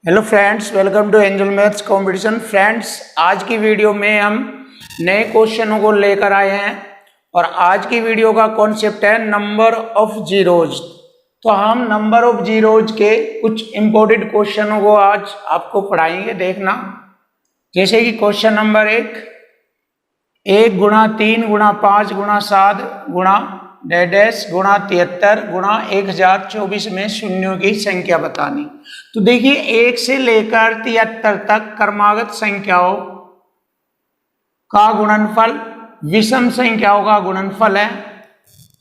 Hello friends, welcome to angel maths competition. Friends, आज की video में हम नए क्वेश्चनों को लेकर आए हैं और आज की वीडियो का कॉन्सेप्ट है नंबर ऑफ जीरोज। तो हम नंबर ऑफ जीरोज के कुछ इंपॉर्टेंट क्वेश्चनों को आज आपको पढ़ाएंगे। देखना, जैसे कि क्वेश्चन नंबर 1 गुणा 3 गुणा 5 गुणा 7 गुणा डैश गुणा 73 गुणा 1024 में शून्यों की संख्या बतानी। तो देखिए, 1 से लेकर 73 तक क्रमागत संख्याओं का गुणनफल विषम संख्याओं का गुणनफल है।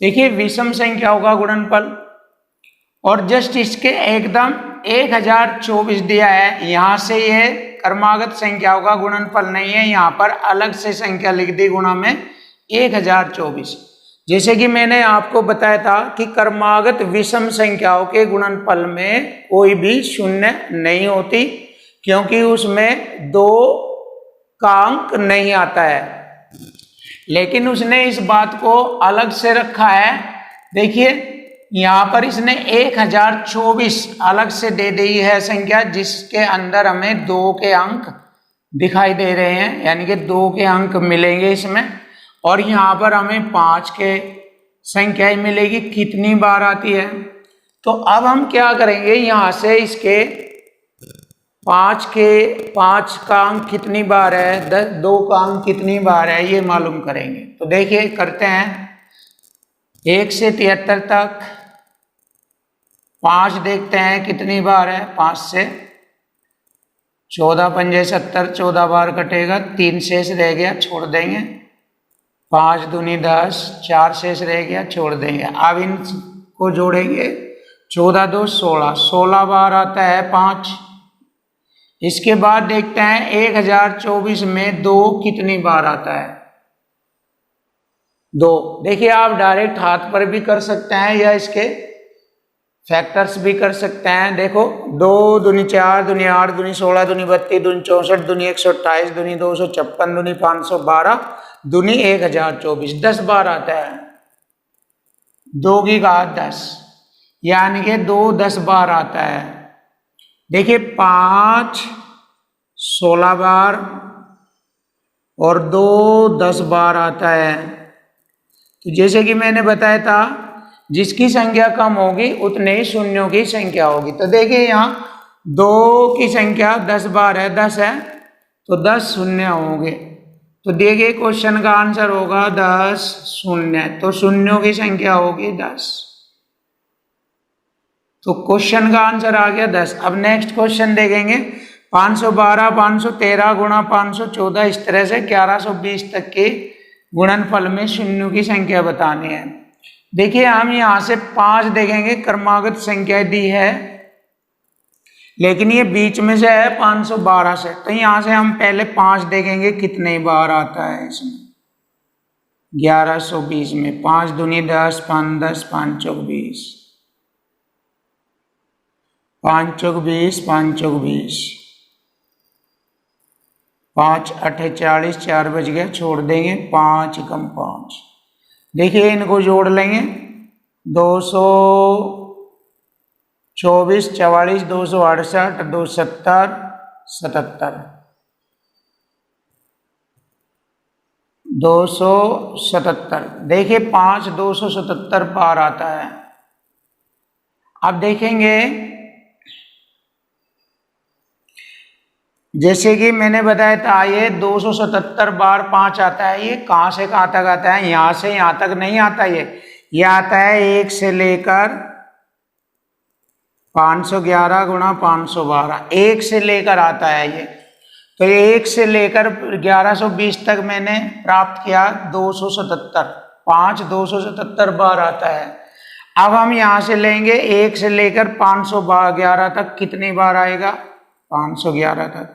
देखिए, विषम संख्याओं का गुणनफल, और जस्ट इसके एकदम 1024 दिया है। यहां से यह क्रमागत संख्याओं का गुणनफल नहीं है, यहां पर अलग से संख्या लिख दी गुणा में 1024। जैसे कि मैंने आपको बताया था कि क्रमागत विषम संख्याओं के गुणनफल में कोई भी शून्य नहीं होती, क्योंकि उसमें 2 का अंक नहीं आता है। लेकिन उसने इस बात को अलग से रखा है। देखिए, यहां पर इसने 1024 अलग से दे दी है संख्या, जिसके अंदर हमें 2 के अंक दिखाई दे रहे हैं, यानी कि 2 के अंक मिलेंगे इसमें। और यहाँ पर हमें 5 के संख्या मिलेगी। कितनी बार आती है? तो अब हम क्या करेंगे, यहाँ से इसके 5 का अंक कितनी बार है, 2 का अंक कितनी बार है, ये मालूम करेंगे। तो देखिए, करते हैं 1 से 73 तक 5 देखते हैं कितनी बार है। 5 से 14 पंजे 70, 14 बार कटेगा, 3 शेष रह गया, छोड़ देंगे। 5 दूनी 10, 4 शेष रह गया, छोड़ देंगे। अब इनको जोड़ेंगे, 14 2 16, 16 बार आता है 5। इसके बाद देखते हैं 1024 में 2 कितनी बार आता है, 2। देखिए, आप डायरेक्ट हाथ पर भी कर सकते हैं या इसके फैक्टर्स भी कर सकते हैं। देखो, 2 दूनी 4 दूनी 8 दूनी 16 दूनी 32 दूनी 64 दूनी 128 दूनी 256 दूनी 512 दूनी 1024, 10 बार आता है। 2 की घात 10, यानी कि 2 10 बार आता है। देखिए, 5 16 बार और 2 10 बार आता है। तो जैसे कि मैंने बताया था, जिसकी संख्या कम होगी उतने ही शून्यों की संख्या होगी। तो देखिए, यहाँ 2 की संख्या 10 बार है, 10 है, तो 10 शून्य होंगे। तो देखिए, क्वेश्चन का आंसर होगा 10 शून्य। तो शून्यों की संख्या होगी 10। तो क्वेश्चन का आंसर आ गया 10। अब नेक्स्ट क्वेश्चन देखेंगे, 512 513 गुणा 514, इस तरह से 1120 तक के गुणनफल में शून्यों की संख्या बतानी है। देखिए, हम यहां से 5 देखेंगे, क्रमागत संख्या दी है, लेकिन ये बीच में से है 512 से। तो यहां से हम पहले 5 देखेंगे कितने बार आता है इसमें। 1120 में 5 दूनी 10, 5 10, 5 चौक 20, 5 चौक 20, 5 चौक 20, 5 8 40, 4 बज गया, छोड़ देंगे। 5 कम 5, देखिए इनको जोड़ लेंगे, 224 44 268 270 77 277। देखिए, 5 277 बार आता है। अब देखेंगे, जैसे कि मैंने बताया था, ये 277 बार 5 आता है। ये कहां से कहां तक आता है? यहां से यहां तक नहीं आता। ये आता है 1 से लेकर 511 गुणा 512, 1 से लेकर आता है ये। तो ये 1 से लेकर 1120 तक मैंने प्राप्त किया 277। 5 277 बार आता है। अब हम यहां से लेंगे 1 से लेकर 511 तक, कितनी बार आएगा? 511 तक।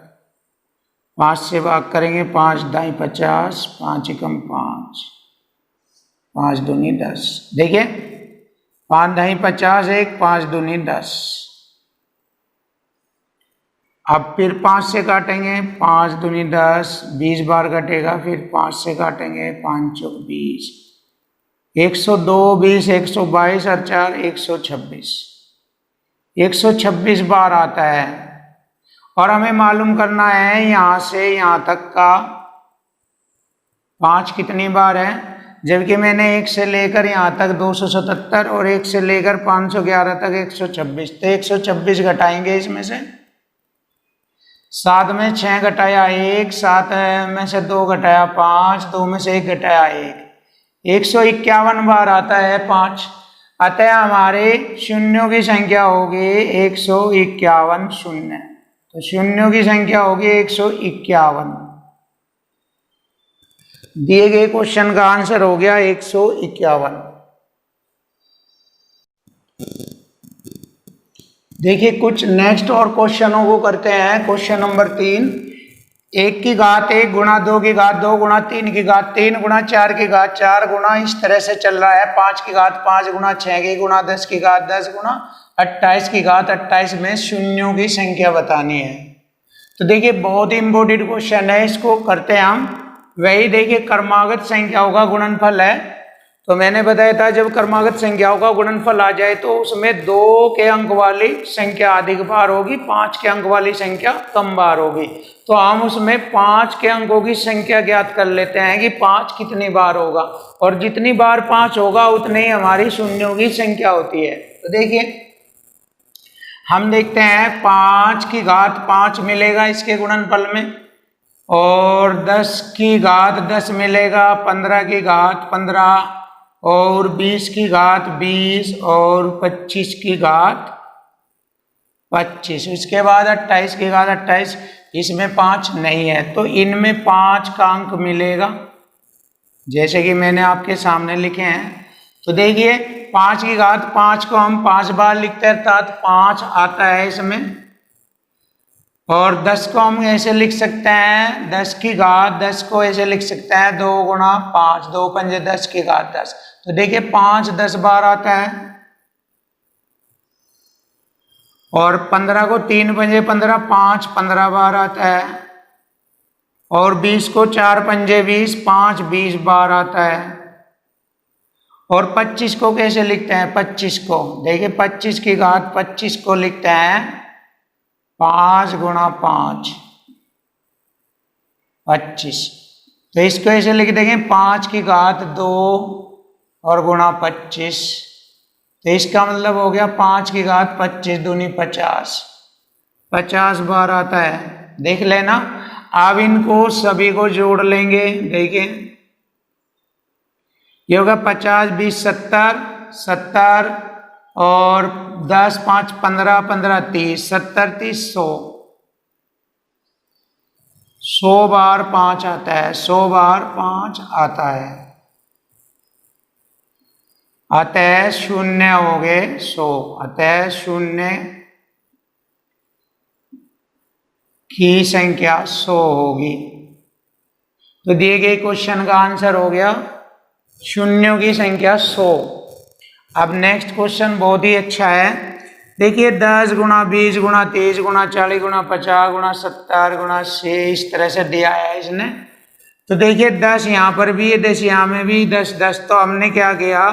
5 से भाग करेंगे, 5 दाई 50, 5 एकम 5, 5 दूनी 10। देखिए, 5 दाई 50, 1 5 दूनी 10। अब फिर 5 से काटेंगे, 5 दूनी 10, 20 बार कटेगा। फिर 5 से काटेंगे, 5 चौक 20, 102 20 122 और 4 126, 126 बार आता है। और हमें मालूम करना है यहाँ से यहाँ तक का 5 कितनी बार है, जबकि मैंने 1 से लेकर यहाँ तक 277 और 1 से लेकर 511 तक 126, तो 126 घटाएंगे इसमें से। 7 में 6 घटाया 1, 7 में से 2 घटाया 5, 2 में से 1 घटाया 1, 151 बार आता है 5। अतः हमारे शून्यों की संख्या होगी 151 शून्य, तो शून्यों की संख्या होगी 151। दिए गए क्वेश्चन का आंसर हो गया 151। देखिए कुछ नेक्स्ट और क्वेश्चनों को करते हैं। क्वेश्चन नंबर 3, 1 की घात 1 गुणा 2 की घात 2 गुणा 3 की घात 3 गुणा 4 की घात 4 गुणा इस तरह से चल रहा है। 5 की घात 5 गुणा 6 की गुणा 10 की घात 10 गुणा 28 की घात 28 में शून्यों की संख्या बतानी है। तो देखिए बहुत ही इंपॉर्टेंट क्वेश्चन है, इसको करते हैं हम। वही देखिए क्रमागत संख्याओं का गुणनफल है, तो मैंने बताया था जब क्रमागत संख्याओं का गुणनफल आ जाए तो उसमें 2 के अंक वाली संख्या अधिक बार होगी, 5 के अंक वाली संख्या कम बार होगी। तो हम उसमें 5 के अंकों की संख्या ज्ञात कर लेते हैं कि 5 कितनी बार होगा, और जितनी बार 5 होगा उतनी ही हमारी शून्यों की संख्या होती है। तो देखिए हम देखते हैं 5 की घात 5 मिलेगा इसके गुणनफल में, और 10 की घात 10 मिलेगा, 15 की घात 15, और 20 की घात 20, और 25 की घात 25। उसके बाद 28 की घात 28, इसमें 5 नहीं है, तो इनमें 5 का अंक मिलेगा जैसे कि मैंने आपके सामने लिखे हैं। तो देखिए 5 की घात 5 को हम 5 बार लिखते हैं, अर्थात 5 आता है इसमें। और 10 को हम ऐसे लिख सकते हैं, 10 की घात 10 को ऐसे लिख सकते हैं 2 गुणा 5, 2 पंजे 10 की घात 10। तो देखिए 5 10 बार आता है, और 15 को 3 पंजे 15, 5 15 बार आता है, और 20 को 4 पंजे 20, 5 20 बार आता है। और 25 को कैसे लिखते हैं, 25 को देखिए 25 की घात 25 को लिखते हैं 5 गुणा 5 25। तो इसको ऐसे लिख देंगे 5 की घात 2 और गुणा 25। तो इसका मतलब हो गया 5 की घात 25 दूनी 50, 50 बार आता है। देख लेना, अब इनको सभी को जोड़ लेंगे। देखिए ये होगा 50 20 70, 70 और 10 5 15, 15 30, 70 30 100, 100 बार 5 आता है, 100 बार 5 आता है। अतः शून्य हो गए 100, अतः शून्य की संख्या 100 होगी। तो दिए गए क्वेश्चन का आंसर हो गया शून्यों की संख्या 100। अब नेक्स्ट क्वेश्चन बहुत ही अच्छा है। देखिए 10 गुणा 20 गुणा 30 गुणा 40 गुणा 50 गुणा 70 गुणा 100 इस तरह से दिया है इसने। तो देखिए 10 यहाँ पर भी है, 10 यहाँ में भी 10 10। तो हमने क्या किया,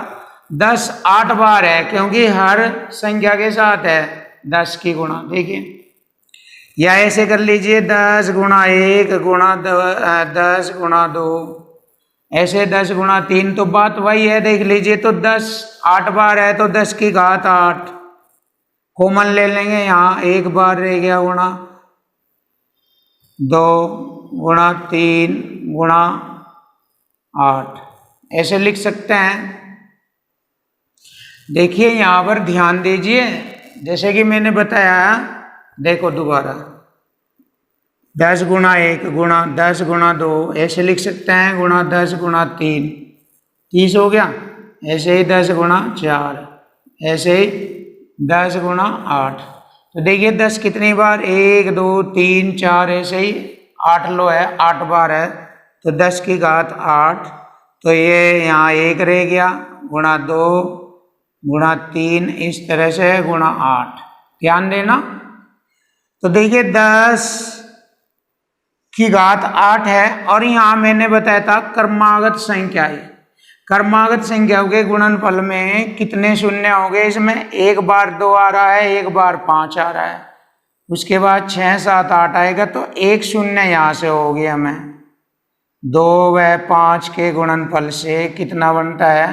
10 8 बार है क्योंकि हर संख्या के साथ है 10 की गुणा। देखिए या ऐसे कर लीजिए 10 गुणा 1 गुणा 10 गुणा 2, ऐसे 10 गुणा 3। तो बात वही है, देख लीजिए। तो 10 8 बार है तो 10 की घात 8 कॉमन ले लेंगे, यहाँ 1 बार रह गया, गुणा 2 गुणा 3 गुणा 8 ऐसे लिख सकते हैं। देखिए यहाँ पर ध्यान दीजिए, जैसे कि मैंने बताया, देखो दोबारा 10 गुणा 1 गुणा 10 गुणा 2 ऐसे लिख सकते हैं, गुणा 10 गुणा 3 30 हो गया। ऐसे ही 10 गुणा 4, ऐसे ही 10 गुणा 8। तो देखिए 10 कितनी बार, 1 2 3 4, ऐसे ही 8 लो है, 8 बार है। तो 10 की घात 8, तो ये यहाँ 1 रह गया, गुणा 2 गुणा 3 इस तरह से गुणा 8। ध्यान देना। तो देखिए 10 की घात 8 है, और यहाँ मैंने बताया था क्रमागत संख्या है। क्रमागत संख्याओं के गुणनफल में कितने शून्य हो गए, इसमें 1 बार 2 आ रहा है, 1 बार 5 आ रहा है। उसके बाद 6 7 8 आएगा तो एक शून्य यहाँ से हो गया। हमें 2 व 5 के गुणनफल से कितना बनता है?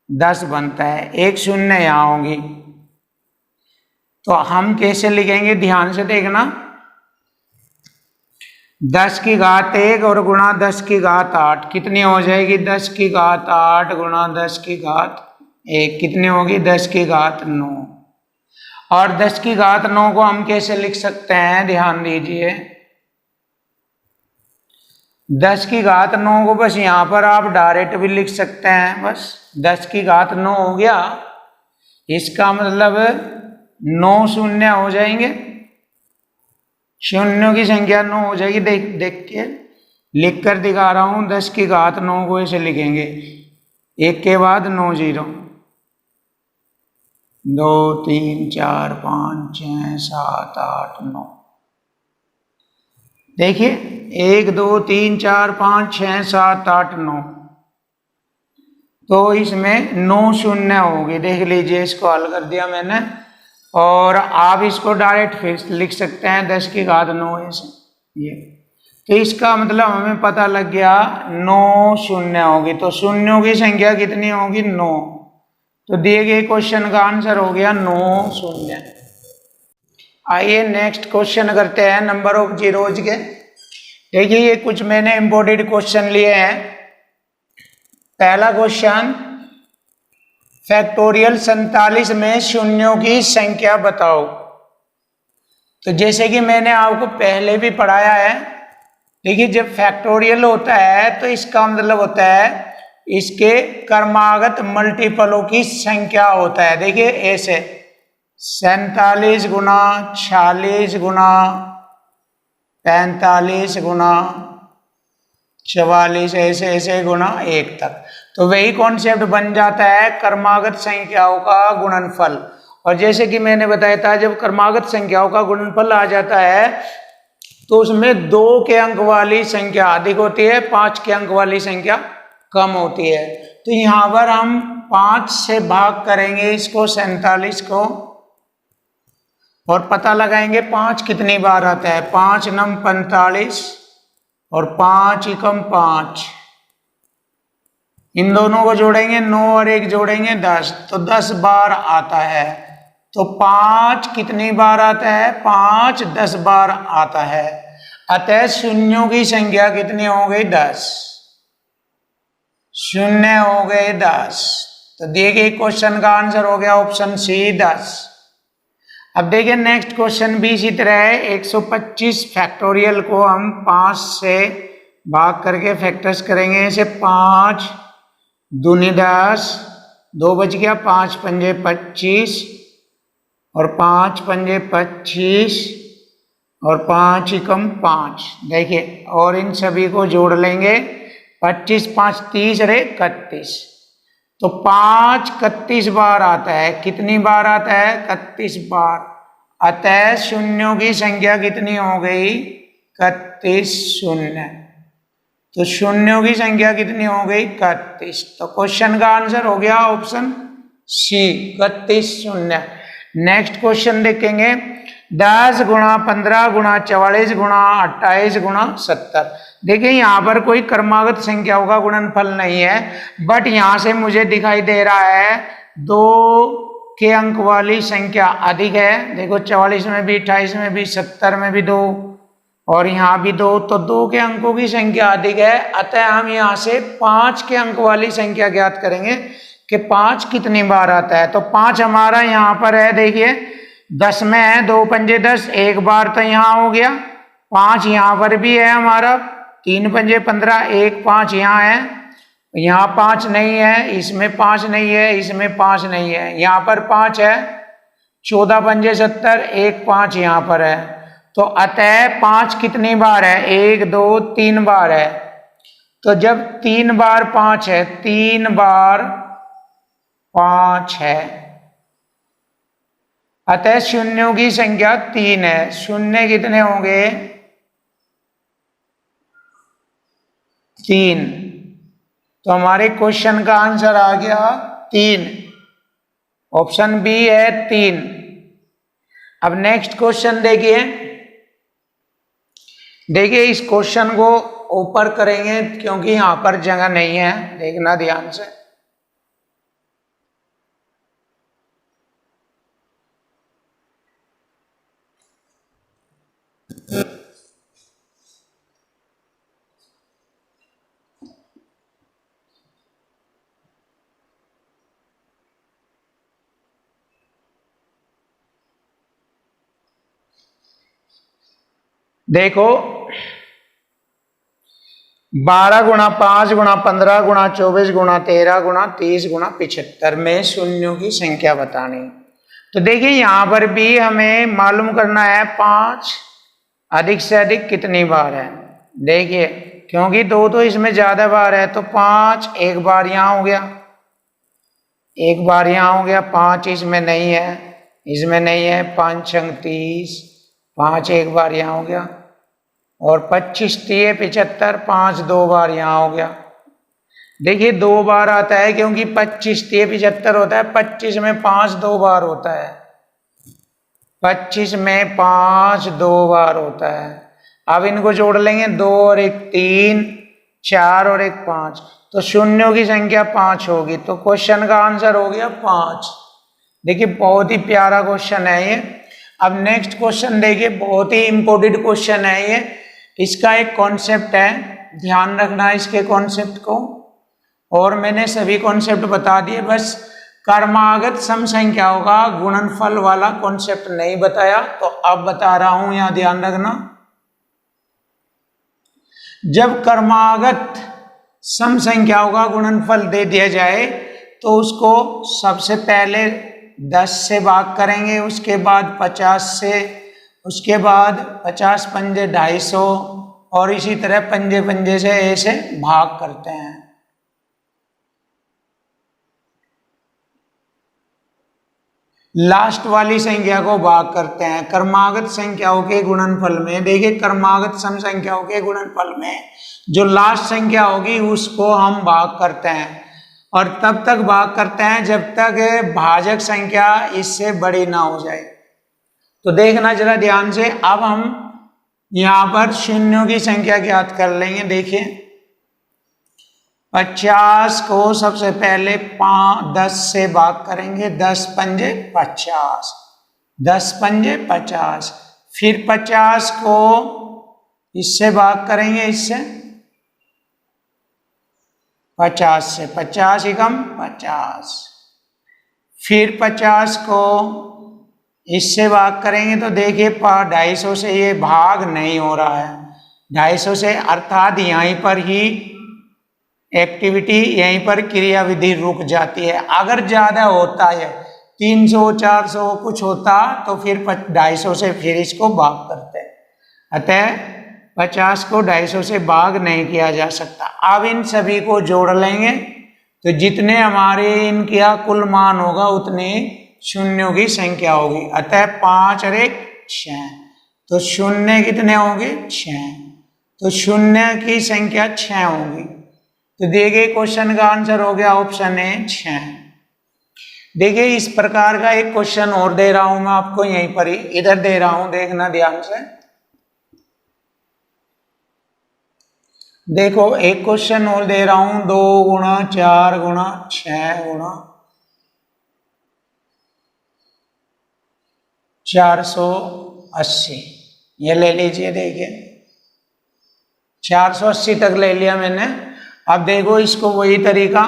10 बनता है। एक शून्य यहाँ होगी तो हम कैसे लिखेंगे? ध्यान से देखना। 10 की घात 1 और गुणा 10 की घात 8 कितनी हो जाएगी? 10 की घात 8 गुणा 10 की घात 1 कितनी होगी? 10 की घात 9। और 10 की घात 9 को हम कैसे लिख सकते हैं? ध्यान दीजिए। 10 की घात 9 को बस यहां पर आप डायरेक्ट भी लिख सकते हैं। बस 10 की घात 9 हो गया। इसका मतलब 9 शून्य हो जाएंगे, शून्यों की संख्या 9 हो जाएगी। देख के लिख कर दिखा रहा हूं। 10 की घात 9 को ऐसे लिखेंगे, एक के बाद 9 जीरो, 2 3 4 5 6 7 8 9। देखिए 1 2 3 4 5 6 7 8 9, तो इसमें 9 शून्य होगी। देख लीजिए, इसको हल कर दिया मैंने। और आप इसको डायरेक्ट फिर लिख सकते हैं 10 की घात 9 ऐसे ये। तो इसका मतलब हमें पता लग गया 9 शून्य होगी। तो शून्यों की संख्या कितनी होगी? 9। तो दिए गए क्वेश्चन का आंसर हो गया 9 शून्य। आइए नेक्स्ट क्वेश्चन करते हैं नंबर ऑफ जीरोज के। देखिए ये कुछ मैंने इंपोर्टेड क्वेश्चन लिए हैं। पहला क्वेश्चन, फैक्टोरियल 47 में शून्यों की संख्या बताओ। तो जैसे कि मैंने आपको पहले भी पढ़ाया है, देखिए जब फैक्टोरियल होता है तो इसका मतलब होता है इसके क्रमागत मल्टीपलों की संख्या होता है। देखिए ऐसे 47 गुना 46 गुना 45 गुना 44 ऐसे ऐसे गुना 1 तक। तो वही कॉन्सेप्ट बन जाता है क्रमागत संख्याओं का गुणनफल। और जैसे कि मैंने बताया था, जब क्रमागत संख्याओं का गुणनफल आ जाता है तो उसमें 2 के अंक वाली संख्या अधिक होती है, 5 के अंक वाली संख्या कम होती है। तो यहां पर हम 5 से भाग करेंगे इसको 47 को और पता लगाएंगे 5 कितनी बार आता है। 5 नम 45 और 5 एकम 5, इन दोनों को जोड़ेंगे 9 और 1 जोड़ेंगे 10, तो 10 बार आता है। तो 5 कितनी बार आता है? 5 10 बार आता है। अतः शून्यों की संख्या कितनी हो गई? 10। शून्य हो गए 10। तो दिए गए क्वेश्चन का आंसर हो गया ऑप्शन सी 10। अब देखिए नेक्स्ट क्वेश्चन भी इसी तरह है। 125 फैक्टोरियल को हम 5 से भाग करके फैक्टर्स करेंगे। ऐसे 5 दूनी 10, 2 बच गया, 5 पंजे 25 और 5 पंजे 25 और 5 एकम 5। देखिए और इन सभी को जोड़ लेंगे। 25 5 30 और 31, तो 5 31 बार आता है। कितनी बार आता है? 31 बार। अतः शून्यों की संख्या कितनी हो गई? 31 शून्य। तो शून्यों की संख्या कितनी हो गई? 31। तो क्वेश्चन का आंसर हो गया ऑप्शन सी 31 शून्य। नेक्स्ट क्वेश्चन देखेंगे। 10 गुणा 15 गुणा 44 गुणा 28 गुणा 70। देखिए यहाँ पर कोई क्रमागत संख्याओं का गुणनफल नहीं है, बट यहाँ से मुझे दिखाई दे रहा है 2 के अंक वाली संख्या अधिक है। देखो 44 में भी, 28 में भी, 70 में भी 2 और यहाँ भी 2, तो 2 के अंकों की संख्या अधिक है। अतः हम यहाँ से 5 के अंक वाली संख्या ज्ञात करेंगे कि 5 कितनी बार आता है। तो 5 हमारा यहाँ पर है, देखिए 10 में है, 2 पंजे 10, 1 बार तो यहाँ हो गया। 5 यहाँ पर भी है हमारा, 3 पंजे 15, 1 5 यहाँ है। यहाँ 5 नहीं है, इसमें 5 नहीं है, इसमें 5 नहीं है, यहाँ पर 5 है। 14 पंजे 70, 1 5 यहाँ पर है। तो अतः 5 कितनी बार है? 1 2 3 बार है। तो जब 3 बार 5 है, 3 बार 5 है, अतः शून्यों की संख्या 3 है। शून्य कितने होंगे? 3। तो हमारे क्वेश्चन का आंसर आ गया 3। ऑप्शन बी है 3। अब नेक्स्ट क्वेश्चन देखिए। देखिए इस क्वेश्चन को ऊपर करेंगे क्योंकि यहां पर जगह नहीं है, देखना ध्यान से। देखो 12 गुणा 5 गुणा 15 गुणा 24 गुणा 13 गुणा 30 गुणा 75 में शून्यों की संख्या बतानी। तो देखिए यहां पर भी हमें मालूम करना है 5 अधिक से अधिक कितनी बार है। देखिए क्योंकि 2 तो इसमें ज्यादा बार है, तो 5 एक बार यहां हो गया, एक बार यहां हो गया, 5 इसमें नहीं है, इसमें नहीं है, 5 छंग 30, 5 एक बार यहां हो गया, और 25 तिये 75, 5 दो बार यहां हो गया। देखिए 2 बार आता है क्योंकि 25 तिये 75 होता है, 25 में 5 दो बार होता है, 25 में 5 दो बार होता है। अब इनको जोड़ लेंगे, 2 और 1 3, 4 और 1 5, तो शून्यों की संख्या 5 होगी। तो क्वेश्चन का आंसर हो गया 5। देखिए बहुत ही प्यारा क्वेश्चन है ये। अब नेक्स्ट क्वेश्चन देखिए, बहुत ही इंपॉर्टेंट क्वेश्चन है ये। इसका एक कॉन्सेप्ट है, ध्यान रखना इसके कॉन्सेप्ट को, और मैंने सभी कॉन्सेप्ट बता दिए, बस कर्मागत सम संख्याओं का गुणनफल वाला कॉन्सेप्ट नहीं बताया, तो अब बता रहा हूं, यहां ध्यान रखना। जब कर्मागत सम संख्याओं का गुणनफल दे दिया जाए तो उसको सबसे पहले 10 से भाग करेंगे, उसके बाद 50 से, उसके बाद 50 पंजे 250, और इसी तरह पंजे पंजे से ऐसे भाग करते हैं। लास्ट वाली संख्या को भाग करते हैं कर्मागत संख्याओं के गुणनफल में। देखिए कर्मागत सम संख्याओं के गुणनफल में जो लास्ट संख्या होगी उसको हम भाग करते हैं, और तब तक भाग करते हैं जब तक भाजक संख्या इससे बड़ी ना हो जाए। तो देखना जरा ध्यान से। अब हम यहां पर शून्यों की संख्या ज्ञात कर लेंगे। देखिए 50 को सबसे पहले 10 से भाग करेंगे, 10 पंजे 50, 10 पंजे 50, फिर 50 को इससे भाग करेंगे, इससे 50 से, 50 एकम 50, फिर 50 को इससे भाग करेंगे, तो देखिए 250 से ये भाग नहीं हो रहा है, 250 से, अर्थात यहीं पर ही एक्टिविटी, यहीं पर क्रियाविधि रुक जाती है। अगर ज्यादा होता है 300 400 कुछ होता तो फिर 250 से फिर इसको भाग करते हैं। अतः 50 को 250 से भाग नहीं किया जा सकता। अब इन सभी को जोड़ लेंगे तो जितने हमारे इनका कुल मान होगा उतने शून्यों की संख्या होगी। अतः 5 और 1 6, तो शून्य कितने होंगे 6, तो शून्य की संख्या 6 होगी। तो देखिए क्वेश्चन का आंसर हो गया ऑप्शन ए 6। देखिए इस प्रकार का एक क्वेश्चन और दे रहा हूं मैं आपको, यहीं पर ही इधर दे रहा हूं, देखना ध्यान से। देखो एक क्वेश्चन और दे रहा हूं, 2 गुणा 4 गुणा 6 गुणा 480, ये ले लीजिए। देखिए 480 तक ले लिया मैंने। अब देखो इसको वही तरीका,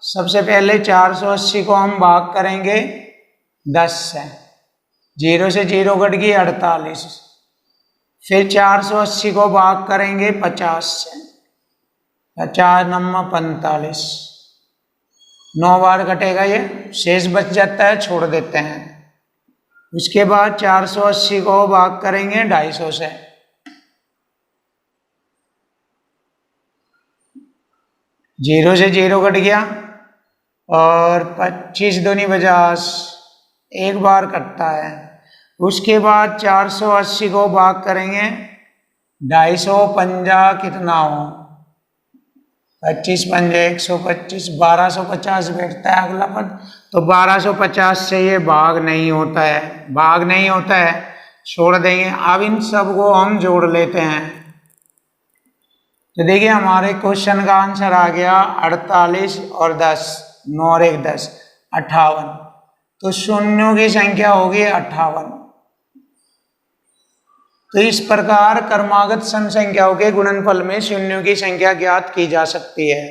सबसे पहले 480 को हम भाग करेंगे 10 से, 0 से 0 कट गई 48, फिर 480 को भाग करेंगे 50 से, 50 9 45, 9 बार कटेगा, ये शेष बच जाता है, छोड़ देते हैं। उसके बाद 480 को भाग करेंगे 250 से, 0 से 0 कट गया, और 25 दूनी 50, एक बार कटता है। उसके बाद 480 को भाग करेंगे 250, पंजा कितना हो, 25 पंजे 125, 1250 बैठता है अगला पद। तो 1250 से ये भाग नहीं होता है, भाग नहीं होता है, छोड़ देंगे। अब इन सबको हम जोड़ लेते हैं। तो देखिए हमारे क्वेश्चन का आंसर आ गया 48 और 10, 9 और 1 10, 58। तो शून्यों की संख्या होगी 58। तो इस प्रकार क्रमागत सम संख्याओं के गुणनफल में शून्यों की संख्या ज्ञात की जा सकती है।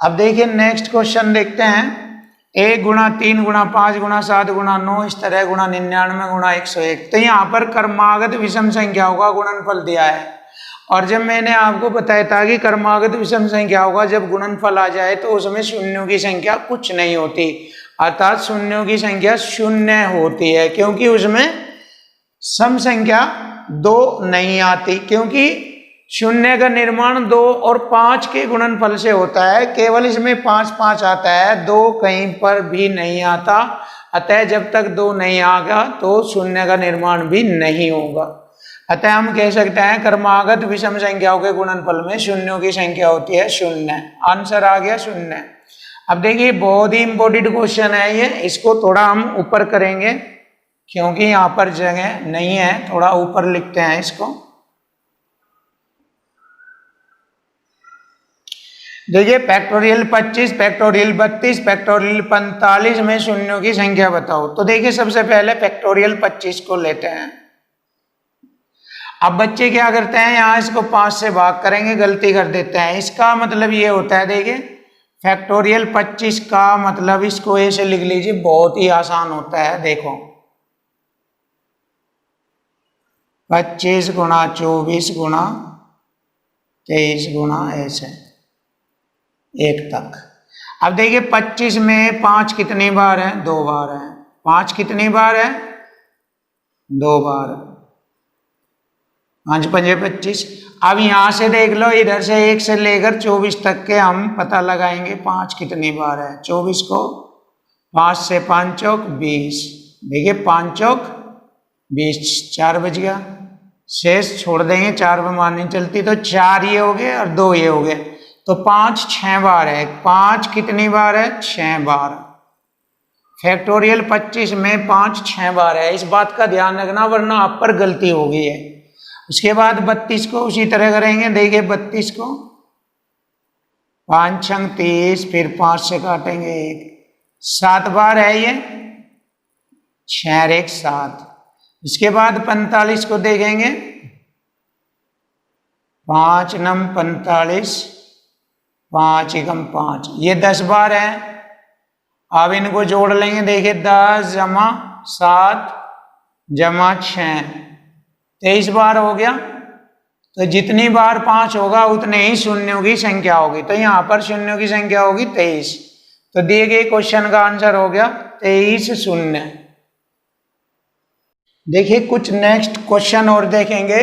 अब देखिए नेक्स्ट क्वेश्चन देखते हैं। 1 गुणा 3 गुणा 5 गुणा 7 गुणा 9 इस तरह गुणा 99 गुणा 101। तो यहाँ पर क्रमागत विषम संख्याओं का गुणनफल दिया है। और जब मैंने आपको बताया था कि क्रमागत विषम संख्याओं का जब गुणनफल आ जाए तो उसमें शून्यों की संख्या कुछ नहीं होती, अर्थात शून्यों की संख्या शून्य होती है, क्योंकि उसमें सम संख्या 2 नहीं आती, क्योंकि शून्य का निर्माण 2 और 5 के गुणनफल से होता है। केवल इसमें 5 5 आता है, 2 कहीं पर भी नहीं आता। अतः जब तक 2 नहीं आएगा तो शून्य का निर्माण भी नहीं होगा। अतः हम कह सकते हैं क्रमागत विषम संख्याओं के गुणनफल में शून्यों की संख्या होती है 0। आंसर आ गया 0। अब देखिए बहुत ही इंपॉर्टेंट क्वेश्चन है ये, इसको थोड़ा हम ऊपर करेंगे क्योंकि यहाँ पर जगह नहीं है, थोड़ा ऊपर लिखते हैं इसको। देखिए फैक्टोरियल 25, फैक्टोरियल 32, फैक्टोरियल 45 में शून्यों की संख्या बताओ। तो देखिए सबसे पहले फैक्टोरियल 25 को लेते हैं। अब बच्चे क्या करते हैं, यहाँ इसको 5 से भाग करेंगे, गलती कर देते हैं। इसका मतलब ये होता है, देखिए फैक्टोरियल 25 का मतलब इसको ऐसे लिख लीजिए, बहुत ही आसान होता है। देखो 25 गुणा 24 गुणा 23 गुणा ऐसे 1 तक। अब देखिए 25 में 5 कितनी बार है, 2 बार है। 5 कितनी बार है, 2 बार। 5 पंजे 25। अब यहां से देख लो, इधर से 1 से लेकर 24 तक के हम पता लगाएंगे 5 कितनी बार है। 24 को 5 से 5 चौक 20, देखिए 5 चौक 20, 4 बज गया। शेष छोड़ देंगे, 4 पे मारनी चलती, तो 4 ये हो गए और 2 ये हो गए, तो 5 6 बार है। 5 कितनी बार है, 6 बार। फैक्टोरियल 25 में 5 6 बार है, इस बात का ध्यान रखना वरना आप पर गलती हो गई है। उसके बाद 32 को उसी तरह करेंगे। देखिए 32 को 5 छंग 30, फिर 5 से काटेंगे 1, 7 बार है ये, 6 और 1 7। इसके बाद 45 को देखेंगे, 5 नम 45, 5 एकम 5, ये 10 बार है। अब इनको जोड़ लेंगे। देखिए 10 जमा 7 जमा 6, 23 बार हो गया। तो जितनी बार 5 होगा उतने ही शून्यों की संख्या होगी। तो यहाँ पर शून्यों की संख्या होगी 23। तो दिए गए क्वेश्चन का आंसर हो गया 23 शून्य। देखिए कुछ नेक्स्ट क्वेश्चन और देखेंगे,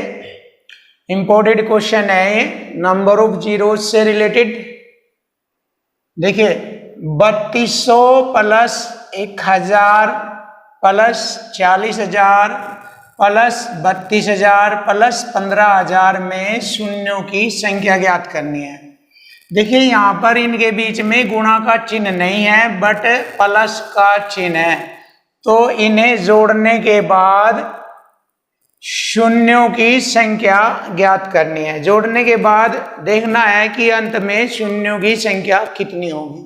इंपॉर्टेंट क्वेश्चन है ये, नंबर ऑफ जीरो से रिलेटेड। देखिए 3200 प्लस 1000 प्लस 40,000 प्लस 32,000 प्लस 15,000 में शून्यों की संख्या ज्ञात करनी है। देखिए यहाँ पर इनके बीच में गुणा का चिन्ह नहीं है बट प्लस का चिन्ह है, तो इन्हें जोड़ने के बाद शून्यों की संख्या ज्ञात करनी है। जोड़ने के बाद देखना है कि अंत में शून्यों की संख्या कितनी होगी।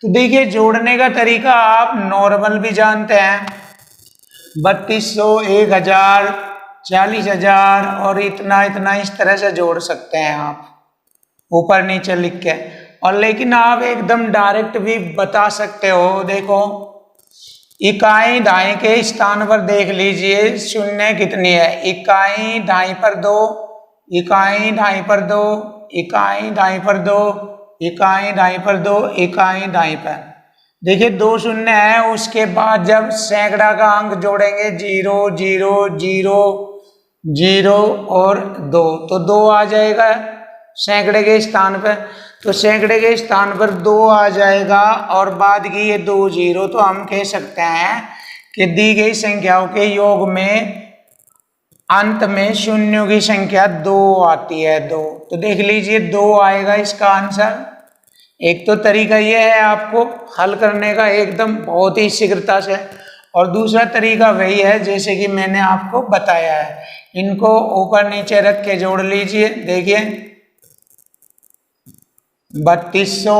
तो देखिए जोड़ने का तरीका आप नॉर्मल भी जानते हैं, 3200, 1000, 40,000 और इतना इतना इस तरह से जोड़ सकते हैं आप ऊपर नीचे लिख के। और लेकिन आप एकदम डायरेक्ट भी बता सकते हो। देखो इकाई ढाई के स्थान पर देख लीजिए शून्य कितनी है, इकाई ढाई पर 2, इकाई ढाई पर 2, इकाई ढाई पर 2, इकाई ढाई पर 2, इकाई ढाई पर। देखिए 2 शून्य है, उसके बाद जब सैकड़ा का अंक जोड़ेंगे 0 0 0 0 और 2, तो 2 आ जाएगा सैकड़े के स्थान पर। तो सैकड़े के स्थान पर 2 आ जाएगा और बाद की ये 2 0। तो हम कह सकते हैं कि दी गई संख्याओं के योग में अंत में शून्यों की संख्या 2 आती है, 2। तो देख लीजिए 2 आएगा इसका आंसर। एक तो तरीका ये है आपको हल करने का एकदम बहुत ही शीघ्रता से, और दूसरा तरीका वही है जैसे कि मैंने आपको बताया है। इनको ऊपर नीचे रख के जोड़ लीजिए। देखिए 3200,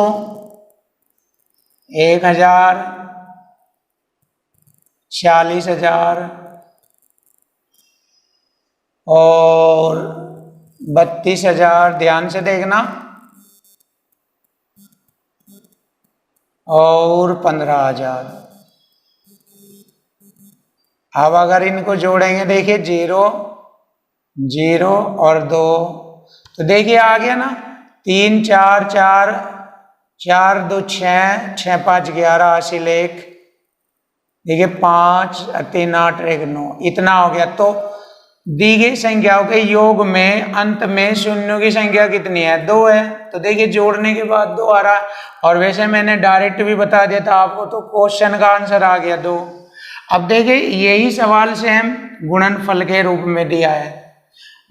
1000, 40,000 और 32,000, ध्यान से देखना, और 15,000। अब अगर इनको जोड़ेंगे देखिए 0 0 और 2, तो देखिए आ गया ना 3 4 4 4 2 6 6 5 11 हासिल 1, देखिए 5 3 8 1 9, इतना हो गया। तो दी गई संख्याओं के योग में अंत में शून्यों की संख्या कितनी है? 2 है। तो देखिए जोड़ने के बाद 2 आ रहा है, और वैसे मैंने डायरेक्ट भी बता दिया था आपको, तो क्वेश्चन का आंसर आ गया 2। अब देखिए यही सवाल से हम गुणनफल के रूप में दिया है।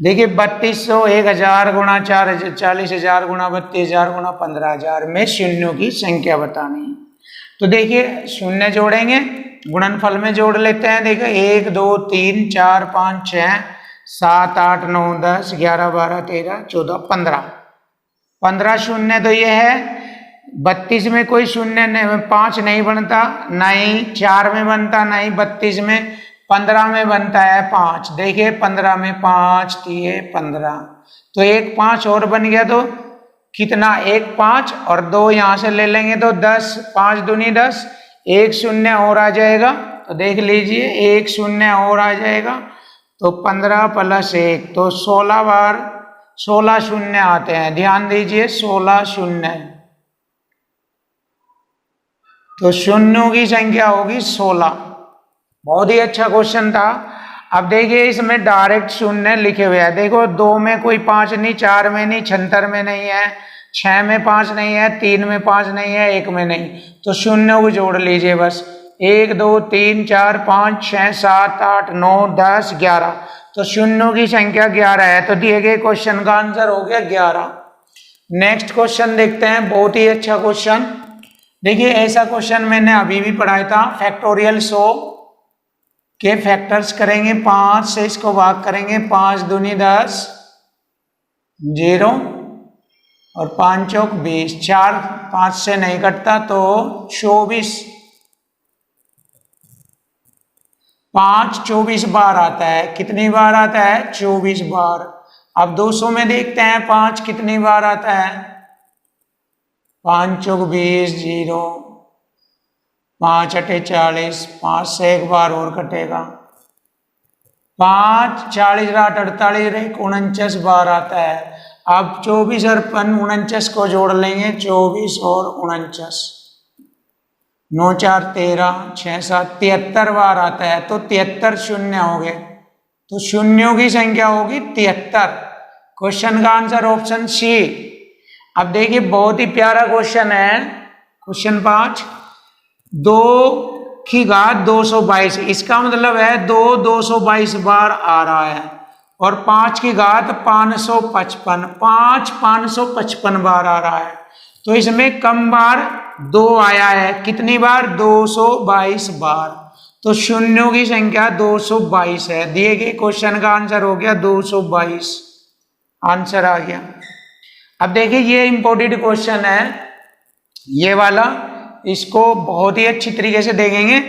देखिए 3200, 1000 गुणा 4, 40,000 गुणा 32,000 गुणा 15,000 में शून्यों की संख्या बतानी है। तो देखिए शून्य जोड़ेंगे, गुणनफल में जोड़ लेते हैं। देखिए 1 2 3 4 5 6 7 8 9 10 11 12 13 14 15, 15 शून्य तो ये है। 32 में कोई शून्य नहीं, 5 नहीं बनता, नहीं 4 में बनता, नहीं 32 में, 15 में बनता है 5। देखिए 15 में 5 दिए 15, तो एक 5 और बन गया, तो कितना? 1 5 और 2 यहां से ले लेंगे तो 10, 5 दूनी 10, एक शून्य और आ जाएगा। तो देख लीजिए एक शून्य और आ जाएगा, तो 15 + 1, तो 16 बार 16 शून्य आते हैं। ध्यान दीजिए 16 शून्य, तो शून्यों की संख्या होगी 16। बहुत ही अच्छा क्वेश्चन था। अब देखिए इसमें डायरेक्ट शून्य लिखे हुए हैं। देखो 2 में कोई 5 नहीं, 4 में नहीं, 76 में नहीं है, 6 में 5 नहीं है, 3 में 5 नहीं है, 1 में नहीं, तो शून्यों को जोड़ लीजिए बस। 1 2 3 4 5 6 7 8 9 10 11, तो शून्यों की संख्या 11 है। तो दिए गए क्वेश्चन का आंसर हो गया 11। नेक्स्ट क्वेश्चन देखते हैं, बहुत ही अच्छा क्वेश्चन। देखिए ऐसा क्वेश्चन मैंने अभी भी पढ़ाया था। फैक्टोरियल 100 के फैक्टर्स करेंगे, 5 से इसको भाग करेंगे, 5 दूनी 10 0 और 5 चौक 20, 4 5 से नहीं कटता तो 24, 5 24 बार आता है। कितनी बार आता है? 24 बार। अब 200 में देखते हैं 5 कितनी बार आता है। 5 चौक 20 0, 5 8 40, 5 से एक बार और कटेगा, 5 40 8 48 49 बार आता है। अब 24 और 49 को जोड़ लेंगे, 24 और 49, 9 4 13, 6 7 73 बार आता है। तो 73 शून्य हो गए, तो शून्यों की संख्या होगी 73। क्वेश्चन का आंसर ऑप्शन सी। अब देखिए बहुत ही प्यारा क्वेश्चन है, क्वेश्चन 5। 2 की घात 222, इसका मतलब है 2 222 बार आ रहा है, और 5 की घात 555, 5 555 बार आ रहा है। तो इसमें कम बार 2 आया है। कितनी बार? 222 बार। तो शून्यों की संख्या 222 है। दिए गए क्वेश्चन का आंसर हो गया 222, आंसर आ गया। अब देखिए ये इंपॉर्टेंट क्वेश्चन है ये वाला, इसको बहुत ही अच्छी तरीके से देखेंगे।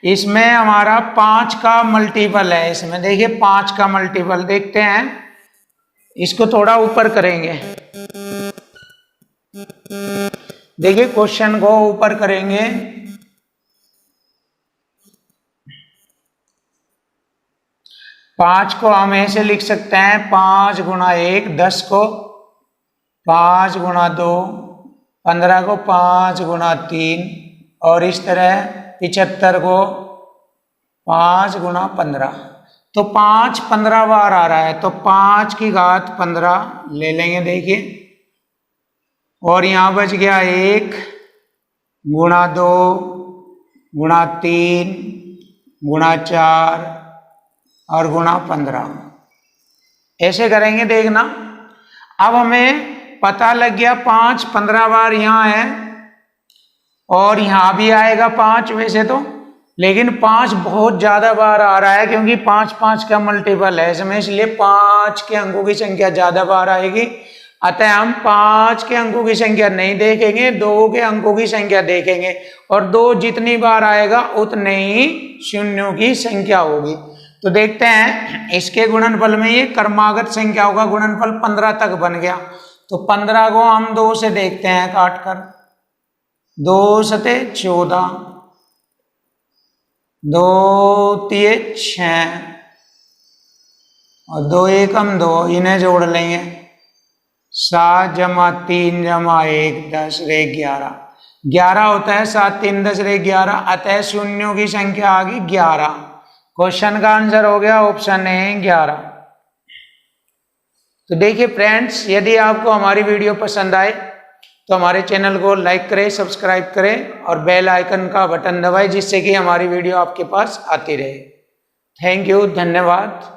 इसमें हमारा 5 का मल्टीपल है। इसमें देखिए 5 का मल्टीपल देखते हैं, इसको थोड़ा ऊपर करेंगे। देखिए क्वेश्चन को ऊपर करेंगे, 5 को हम ऐसे लिख सकते हैं, 5 गुणा 1 10 को, 5 गुणा 2 15 को, 5 गुणा 3, और इस तरह 75 को 5 गुणा 15। तो 5 15 बार आ रहा है, तो 5 की घात 15 ले लेंगे। देखिए, और यहां बच गया 1 गुणा 2 गुणा 3 गुणा 4 और गुणा 15, ऐसे करेंगे। देखना अब हमें पता लग गया 5 15 बार यहाँ है और यहाँ भी आएगा 5 वैसे तो, लेकिन 5 बहुत ज्यादा बार आ रहा है क्योंकि 5 5 का मल्टीपल है इसमें, इसलिए 5 के अंकों की संख्या ज्यादा बार आएगी। अतः हम 5 के अंकों की संख्या नहीं देखेंगे, 2 के अंकों की संख्या देखेंगे और 2 जितनी बार आएगा उतने ही शून्यों की संख्या होगी। तो देखते हैं इसके गुणनफल में, ये क्रमागत संख्याओं का गुणनफल 15 तक बन गया, तो 15 को हम 2 से देखते हैं काट कर। 2 सते 14, 2 तिये 6 और 2 एकम 2, इन्हें जोड़ लेंगे। 7 जमा 3 जमा 1 10 रे 11, 11 होता है। 7 3 10 रे 11, अतः शून्यों की संख्या आ गई 11। क्वेश्चन का आंसर हो गया ऑप्शन ए 11। तो देखिए फ्रेंड्स, यदि आपको हमारी वीडियो पसंद आए तो हमारे चैनल को लाइक करें, सब्सक्राइब करें और बेल आइकन का बटन दबाएं, जिससे कि हमारी वीडियो आपके पास आती रहे। थैंक यू, धन्यवाद।